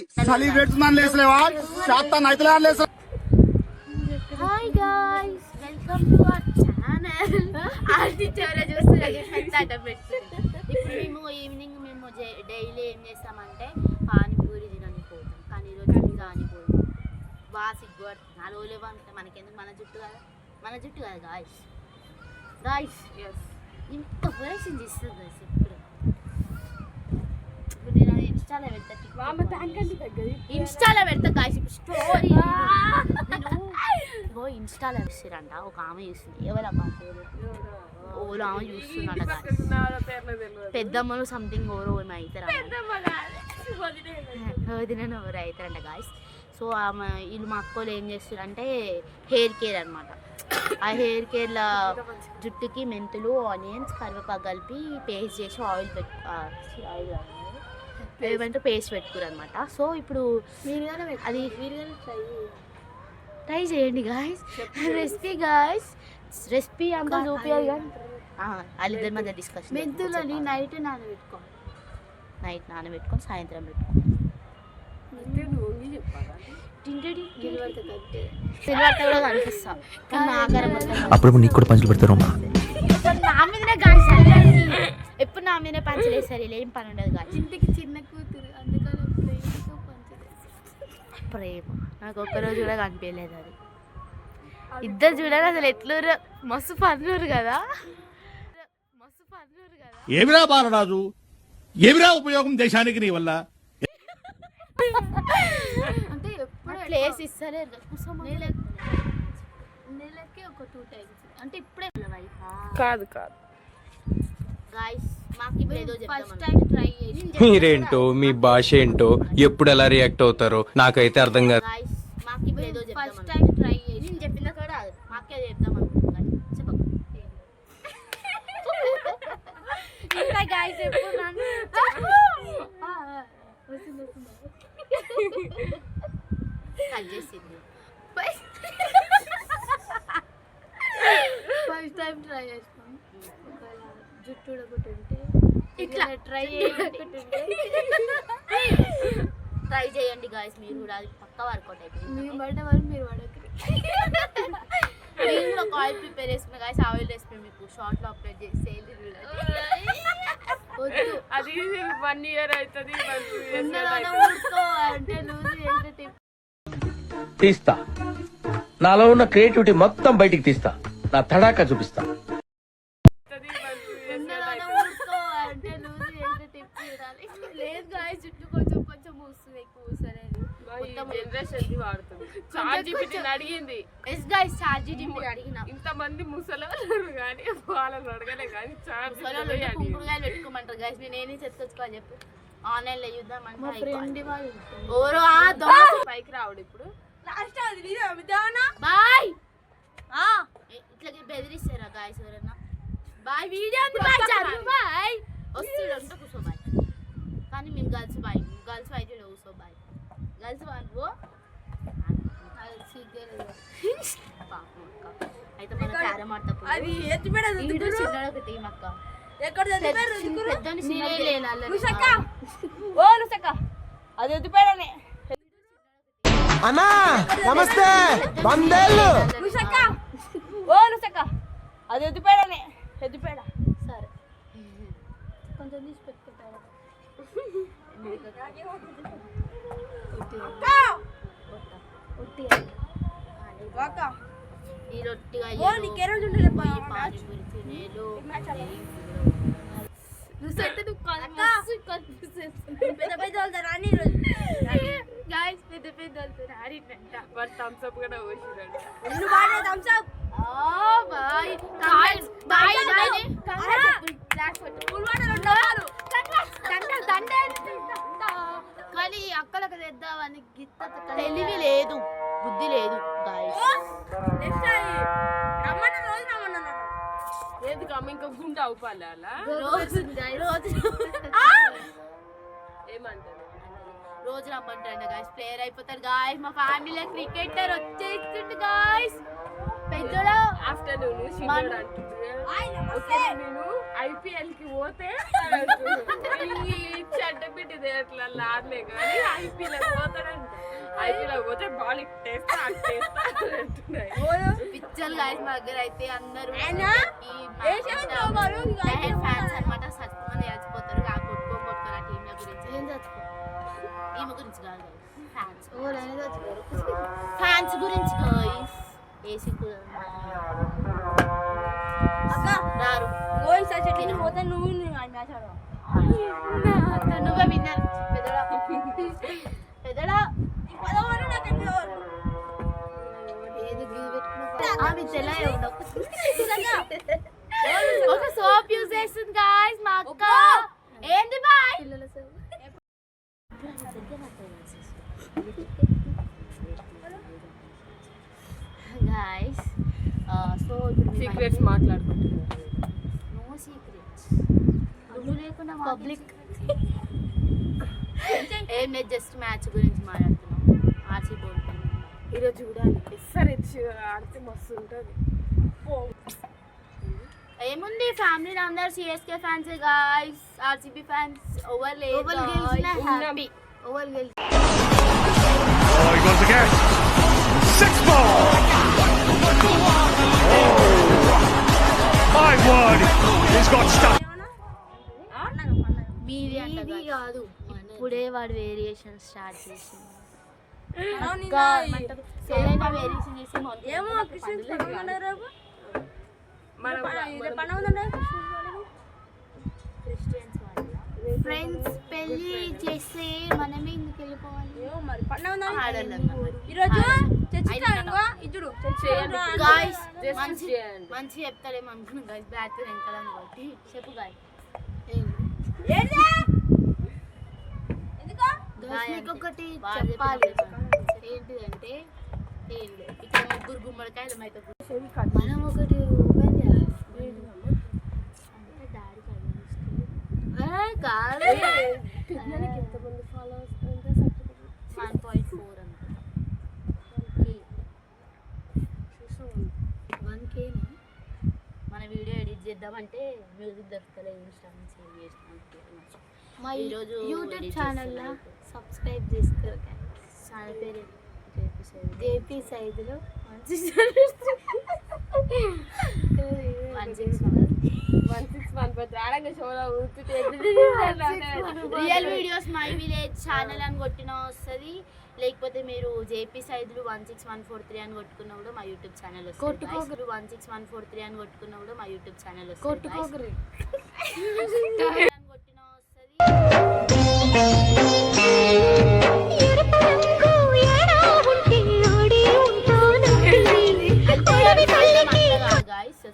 Celebrates లేవా శాతం అయితే లేసా. Hi guys, welcome to our channel. ఆర్తి చివర చూస్తున్నారు పెద్ద అడ్డం పెట్టుకుంది. ఇప్పుడు మేము ఈవినింగ్ డైలీ ఏం చేస్తామంటే పానీపూరి తినడానికి పోతాం. కానీ ఈరోజు కానీ పోతాం బాగా సిగ్గు పడుతుంది. ఆ రోజులే అంటే మనకెందుకు, మన జుట్టు కదా గాయ్స్. ఇంత పొరేషన్ చేస్తుంది గాయ్స్. ఇప్పుడు నేను ఇన్స్టాలో పెడతా గాయ్స్. ఇప్పుడు స్టోరీ ఇన్స్టాలో వేసిరంట. ఒక ఆమె చూస్తుంది, ఎవరమ్మా ఓలో ఆమె చూస్తుందంట గాయ్స్. పెద్దమ్మలు సంథింగ్ ఎవరో ఏమో అవుతారు, వదిన ఎవరు అవుతారంట గాయ్స్. సో ఆమె వీళ్ళు మా అక్కలు ఏం చేస్తారంటే హెయిర్ కేర్ అనమాట. ఆ హెయిర్ కేర్లో జుట్టుకి మెంతులు, ఆనియన్స్, కరివేపాకు కలిపి పేస్ట్ చేసి ఏమంటే పేస్ట్ పెట్టుకురు అనమాట. సో ఇప్పుడు అది ట్రై చేయండి గాయస్. రెసిపీ అంత చూపించాలి కానీ వాళ్ళిద్దరి మధ్య డిస్కషన్. మెంతులని నైట్ నానబెట్టుకొని సాయంత్రం పెట్టుకోండి. కూడా కనిపిస్తాం. అప్పుడు నీకు కూడా పంచులు పెడతారు. నా మీదనే గాయస్, ఎప్పుడు నా మీదనే పంచులు వేస్తారు. ఏం పని ఉండదు గాయస్. ఇంటికి చిన్న కూతురు, అందుకని ప్రేమ నాకు ఒక్కరోజు కూడా కనిపించలేదు. అది ఇద్దరు చూడాలి అసలు ఎట్లూరు, మస్తు పనులు కదా. ఏమిరా బాలరాజు, ఏమిరా ఉపయోగం దేశానికి నీ వల్ల? అంటే ప్లేస్ ఇస్తలేదు, నెలకి ఒక 2 times. అంటే ఇప్పుడే కాదు గాయ్స్. మాకు ఇప్పుడు ఏదో ఫస్ట్ టైం ట్రై చేసి మీరేంటో మీ భాష ఏంటో ఎప్పుడు ఎలా రియాక్ట్ అవుతారో నాకైతే అర్థం కాదు. గాయ్స్ మాకు ఇప్పుడు ఏదో ఫస్ట్ టైం ట్రై చేసి నేను చెప్పిన కూడా మాకే చెప్దాం అనుకుంటున్నాను. చెప్పకు ఇంకా గాయ్స్ ఎప్పుడు నన్ను కట్ చేసింది. ఫస్ట్ టైం ట్రై చేస్తాం. జుట్టు ఉడకుంటుంటే ఇట్లా ట్రై చేయండి గాయస్. మీరు కూడా అది పక్క వర్కౌట్ అయిపోయింది. మీరు పడ్డవారు మీరు పడకరు. నేను కూడా ఒక ఆయిల్ ప్రిపేర్ చేసుకున్నా గాయస్. ఆయిల్ రెసిపీ మీకు షార్ట్లో అప్లోడ్ చేసి సేల్ అది 1 year అవుతుంది. అంటే లూజ్ చేస్తే తీస్తా, నాలో ఉన్న క్రియేటివిటీ మొత్తం బయటికి తీస్తా, నా తడాకా చూపిస్తా. లేదు గాయస్, జుట్టు కొంచెం మూస్తుంది, ఎక్కువ మూసలేదు. అడిగింది ఇంతమంది ముసలి కానీ వాళ్ళని అడగలే కానీ కుంకుడుగాయలు పెట్టుకోమంటారు గాయస్. నేను ఏం తెచ్చుకోవాలి చెప్పు. ఆన్లైన్ లో చూద్దామంటే పైకి రావడు ఇప్పుడు. బాయ్ ఇట్లా బెదిరిస్తారా గాయస్ ఎవరన్నా? బాయ్ వీడియో బాయ్ వస్తుందంటే కూర్చో బాయ్. కానీ మేము గర్ల్స్ అయితే కూర్చో బాయ్. గర్ల్స్ వాళ్ళు అయితే మన క్యారమ్ ఆడతాం. చిన్నడు టీం అక్క అది ఎత్తిపోయాడని. అన్నా నమస్తే, వందేళ్ళు. అది ఎత్తిపోయాడని. ఎత్తిపోయాడా? సరే కొంచెం తీసి పెట్టుకుంటారా? ఈ రొట్టిగా పానీపూరి తినేలు పెద్ద థమ్స్అప్ కూడా పోసిరండి. కానీ అక్కలకు తెద్దామని తెలివి లేదు, బుద్ధి లేదు గాయస్. ఎందుకు అమ్మ ఇంకా గుండె అవుపాలి అలా రోజు ఏమంటారు? రోజు రమ్మంటాడు గాయస్. ప్లేయర్ అయిపోతారు గాయస్. మా ఫ్యామిలీలో క్రికెటర్ వచ్చేస్తుంది గాయస్. పెద్దోడా ఆఫ్టర్నూన్ మన- నేను IPL కి పోతే చెడ్డ బిడ్డది అట్లా లాడలే కానీ IPL పోతాడంట. IPL పోతే బాల్ ఇట్టేస్తా అట్టేస్తా అంటున్నాయి. పిచ్చలు గాయస్ మా దగ్గర అయితే అందరూ వేసేస్తావు ఫ్యాన్స్ అనమాట సత్తుమని చచ్చిపోతారు కొట్టుకొని ఆ టీంల గురించి ఏం చచ్చిపో ఈమె గురించి కాదు ఫ్యాన్స్ ఫ్యాన్స్ గురించి గాయస్ ఏసీ రారు పోతే నువ్వు మ్యాచ్ నువ్వే విన్నారు పెద్దడా పెద్దడా ఆమె తెల్లగా ఉండవు ఒక సోప్ యూజ్ చేస్తుంది గాయ్స్ మా అక్క ఏంది బాయ్ గాయ్స్ సో ఇప్పుడు సీక్రెట్స్ మాట్లాడుకుంటున్నారు. నో సీక్రెట్స్ నువ్వు లేకుండా పబ్లిక్ ఏం లేదు జస్ట్ మ్యాచ్ గురించి మాట్లాడుతున్నాం ఆర్సీ బోల్తాను ఈరోజు చూడాలి SRH ఆడితే మస్తు ఉంటుంది. ఏముంది ఫ్యామిలీ అందరు CSK fans guys RCB fans over లేదు హ్యాపీ ఓవర్ గెలిచి Oh, he goes again. 6 ball. My word, he's got stuck. మీది అంటది కాదు ఇప్పుడే వాడు వేరియేషన్ స్టార్ట్ చేసింది వేరియేషన్ చేసి క్రిస్టియన్స్ ఫ్రెండ్స్ పెళ్లి చేస్తే మనమే ఇందుకు వెళ్ళిపోవాలి గాయ్స్ మంచి చెప్తారేమో అనుకున్నాం గాయ్స్ బ్యాట్ వెంకలం కొట్టి చెప్పు గాయ్ ఒకటి చెప్పాలి ఏంటిదంటే ఇక్కడ ముగ్గురు గుమ్మడికాయలు అయితే మనం ఒకటి కాదు 1.4 1K మన వీడియో ఎడిట్ చేద్దామంటే మ్యూజిక్ దొరకలేదు ఇన్స్టాగ్రామ్ సేవ్ చేస్తాం మా ఈరోజు యూట్యూబ్ ఛానల్లో సబ్స్క్రైబ్ చేసుకోరు ఛానల్ పేరు జేపీ సైదులో 161 real videos my village channel అని కొట్టినా వస్తుంది లేకపోతే మీరు జేపీ సైదులు 16143 అని కొట్టుకున్నా కూడా మా యూట్యూబ్ ఛానల్ వస్తుంది 16143 అని కొట్టుకున్నా కూడా మా యూట్యూబ్ ఛానల్ వస్తుంది కొట్టినా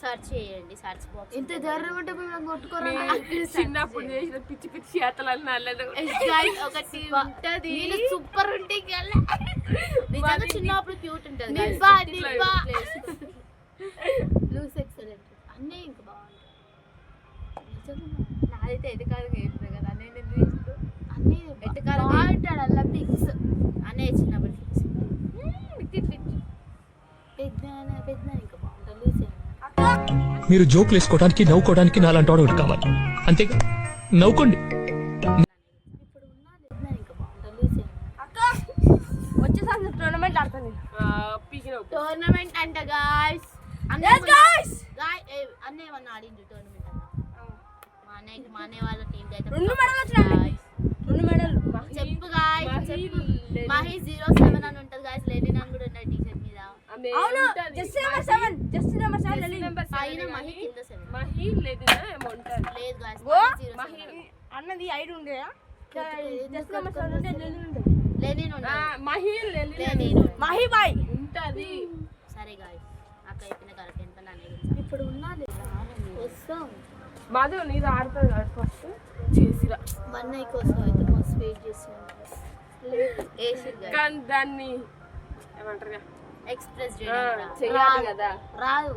సర్చ్ చేయండి సర్చ్ బాక్స్ ఇంత ధైర్యం ఉంటే మేము కొట్టుకోరా చిన్నప్పుడు చేసిన పిచ్చి పిచ్చి చేతలన్నీ అల్లదు. ఒకటి ఉంటది సూపర్ ఉంటే నిజంగా చిన్నప్పుడు క్యూట్ ఉంటది లూస్ ఎక్సలెంట్ అన్నీ ఇంకా బాగుంటాయి నాదైతే ఎటకాలుగా చెప్పినా కదా నేను అన్నీ ఎటకాలుగా బాగుంటాడు అలా పిక్స్ అనే చిన్నప్పుడు పిక్స్ పెద్ద ఇంకా బాగుంటుంది లూస్ మీరు జోకులు వేసుకోవడానికి నవ్వుకోవడానికి నాలాంటి వాడు ఒకటి కావాలి అంతేగా నవ్వుకోండి. వచ్చేసారి టోర్నమెంట్ ఆడుతుంది. టోర్నమెంట్ అంట గాయ్స్ అన్నీ ఏమన్నా ఆడిండు టోర్నమెంట్ అన్న మా అన్నయ్య వాళ్ళ టీం అయితే 2 మెడల్ వచ్చినాయి. 2 మెడల్ చెప్పు గాయ్స్ చెప్పు మహి 07 అని ఉంటది గాయ్స్ లెనిన్ అని కూడా ఉన్నది టీ-షర్ట్ మీద అవును జస్ట్ నెంబర్ 7 లెనిన్ పైన మహి కింద 7 మహి లేదినా ఏమో ఉంటది. లేదు గాయ్స్ మహి అన్నది ఐడి ఉండేయా జస్ట్ నెంబర్ 7 అంటే లెనిన్ ఉంటది మహి లెనిన్ మహి బాయ్ ఉంటది. సరే గాయ్స్ నాకు అయిపోయిన కరెక్ట్ ఎంత నానే ఇప్పుడు ఉన్నది వస్తాం మాధు నీది ఆడుతుంది ఫస్ట్ చేసిరా మన్నయ్య కోసం అయితే మస్తు వెయిట్ చేస్తున్నాం కానీ దాన్ని ఏమంటారు ఎక్స్ప్రెస్ చేయాలి కదా రాదు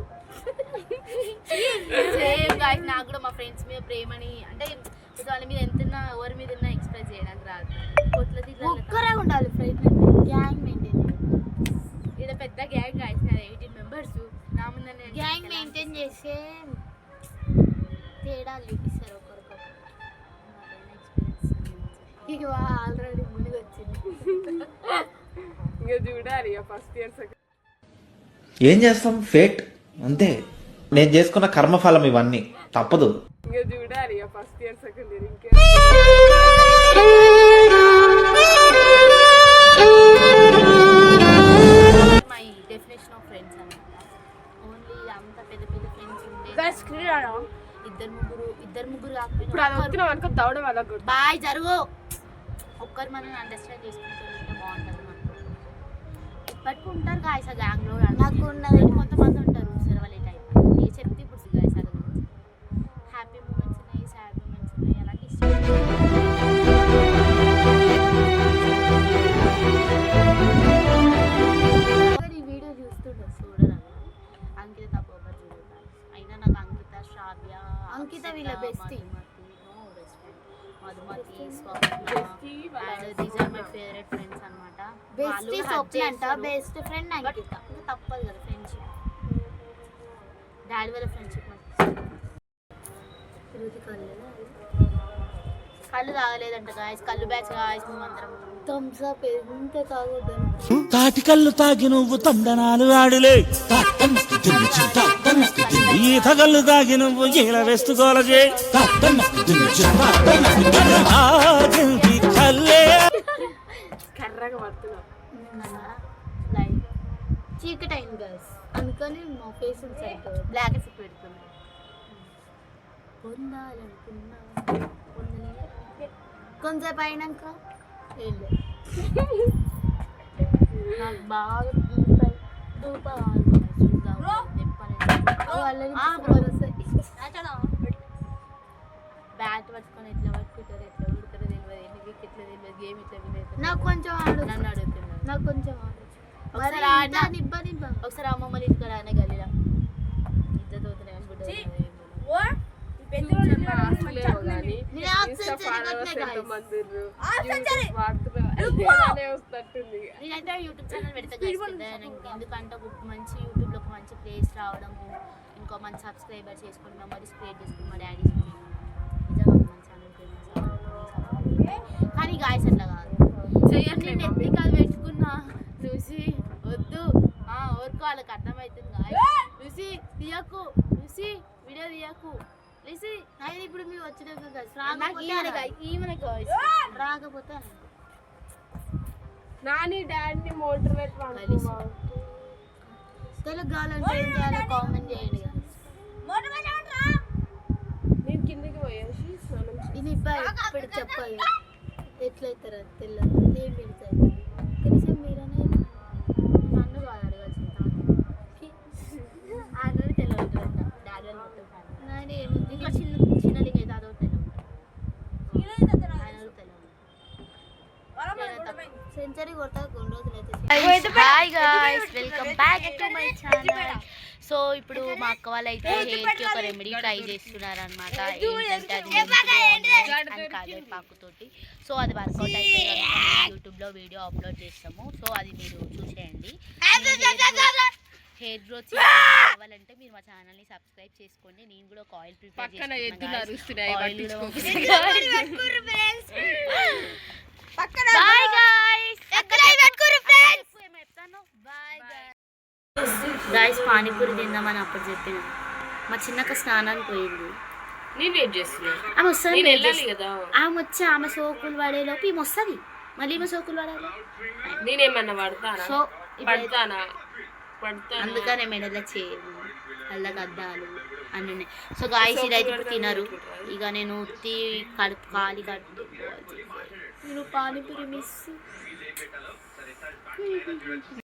సేమ్ గాయ్స్ నాకు కూడా మా ఫ్రెండ్స్ మీద ప్రేమని అంటే వాళ్ళ మీద ఎంత ఎవరి మీద ఉన్నా ఎక్స్ప్రెస్ చేయడానికి రాదు ఒక్కరే ఉండాలి ఫ్రెండ్ గ్యాంగ్ మెయింటైన్ ఇక్కడ పెద్ద గ్యాంగ్ గాయ్స్ 18 మెంబర్స్ సేమ్ తేడాలు చూపిస్తారు ఒకరికొకరు. ఇక ఆల్రెడీ మునిగి వచ్చింది. ఇంకా చూడాలి ఇక ఫస్ట్ ఇయర్ సెకండ్ ఏం చేస్తాం, ఫేట్ అంతే. నేను చేసుకున్న కర్మఫలం ఇవన్నీ, తప్పదు. ఇంకా చూడాలి ఇక ఫస్ట్ ఇయర్ సెకండ్ ఇయర్ ఇంకే మై డెఫినేషన్ ఆఫ్ ఫ్రెండ్స్ అనమాట. ఓన్లీ అంత పెద్ద పెద్ద ఫ్రెండ్స్ ఉంటే ఇద్దరు ముగ్గురు ఇప్పుడు అది వచ్చిన అనుకో దౌడ వాళ్ళకు బాయ్ జరుగు. ఒక్కరు మనం అండర్స్టాండ్ చేసుకుంటూ ఉంటే బాగుంటుంది మనకు. ఇప్పటికి ఉంటారు గాయస్ ఆ గ్యాంగ్లో. నాకు ఉన్నది కొంతమంది ఉంటారు సర్వలే టైప్. ఏ చెప్తే ఇప్పుడు గాయస్ అది గురించి హ్యాపీ మూమెంట్స్ ఉన్నాయి, సాడ్ మూమెంట్స్ ఉన్నాయి. అలాంటి ఈ వీడియో చూడరా అంకిత తప్ప చూడరు. అయినా నాకు అంకిత, శ్రావ్య, అంకిత వీళ్ళ bestie, Madhumathi, Swapna and these are my favourite friends అన్నమాట. బెస్టీ స్వప్న అంట, బెస్ట్ ఫ్రెండ్ అంకిత. ఇంకా తప్పదు కదా ఫ్రెండ్షిప్. డాడీ వాళ్ళ ఫ్రెండ్షిప్ కళ్ళు తాగలేదంట గాయస్. కళ్ళు బ్యాచ్ గాయస్ మేమందరం. థమ్స్ అప్ ఎంత తాగొద్దని. తాటి కళ్ళు తాగి నువ్వు తందనాలు ఆడులే, ఈత కళ్ళు తాగి నువ్వు ఈల వేసుకోలజే, కర్రగా పడుతున్నావు. చీకటి అయింది గర్ల్స్, అందుకని మా ఫేస్ బ్లాక్ ఎఫెక్ట్ పెడుతున్నాయి. పొందాలనుకున్నా కొంచెంసేపు అయినాక నాకు బాగా ధూప బ్యాట్ పట్టుకొని ఎట్లా పట్టుకుంటారు, ఎట్లా కొడతారో తెలియదు, ఎన్ని వికెట్లు తెలియదు, గేమ్ ఇట్లా వినలేదు. నాకు కొంచెం నన్ను అడుగుతున్నారు. నాకు కొంచెం ఒకసారి అమ్మమ్మ ఇంటికి రానే గల్లీలా ఇద్దరు నేనైతే యూట్యూబ్ ఛానల్ పెడతా ఎందుకంటే ఒక మంచి యూట్యూబ్లో ఒక మంచి ప్లేస్ రావడము, ఇంకో మంచి సబ్స్క్రైబర్ చేసుకుని మెమరీస్ క్రియేట్ చేసుకుని మా డాడీ కానీ గాయస్ అట్లా కాదు. నేను ఎత్తి కాదు పెట్టుకున్నా చూసి వద్దు ఊరుకో, వాళ్ళకి అర్థమవుతుంది గాయస్. చూసి తీయకు, చూసి వీడియో తీయకు లేసి. నేను ఇప్పుడు మీరు వచ్చినాక రాకపోతే నాని డాడీని మోటర్ పెట్టి తెలుగు కావాలంటే ఏం చేయాలో కామెంట్ చేయండి. నేను కిందకి పోయేసి ఇది ఇప్పుడు చెప్పాలి ఎట్లయితారు అది తెలియదు. ఏం పెడతారు కనీసం మీరనే నన్ను కాదు అడగాల్సింది. ఆల్రెడీ తెలియదు డాడీ వాళ్ళు మొత్తం నాని ఏముంది ఇంకా చిన్న చిన్న లింక్ అయితే అదో తెలియదు. సెంచరీ కొడతా 2 రోజులు అయితే. Hi guys, welcome back to my channel. So ఇప్పుడు మా అక్క వాళ్ళు అయితే హెయిర్కి ఒక రెమెడీ ట్రై చేస్తున్నారు అనమాట. ఏంటంటే అది కరివేపాకుతోటి. సో అది వర్కౌట్ అయితే యూట్యూబ్లో వీడియో అప్లోడ్ చేస్తాము. సో అది మీరు చూసేయండి. హెయిర్ గ్రోత్ కావాలంటే మీరు మా ఛానల్ని సబ్స్క్రైబ్ చేసుకోండి. నేను కూడా ఒక ఆయిల్ ప్రిపేర్ చేస్తున్నాను. గాయస్ పానీపూరి తిందామని అప్పుడు చెప్పిన మా చిన్నక్క స్నానానికి పోయింది. నేను వెయిట్ చేస్తున్నా. ఆమె వస్తుంది కదా. ఆమె వచ్చి ఆమె సోకులు పడేలోపు ఈమె వస్తుంది. మళ్ళీ ఈమె సోకులు పడాలి. నేనేమన్నా పడతానా? సో పడతానా? అందుకనే మెడలో చేయము అల్లకి అద్దాలు అన్నీ ఉన్నాయి. సో గాయస్ ఇదైతే ఇప్పుడు తినరు. ఇక నేను ఉత్తి కడుపు ఖాళీ కడుపు నేను పానీపూరి మిస్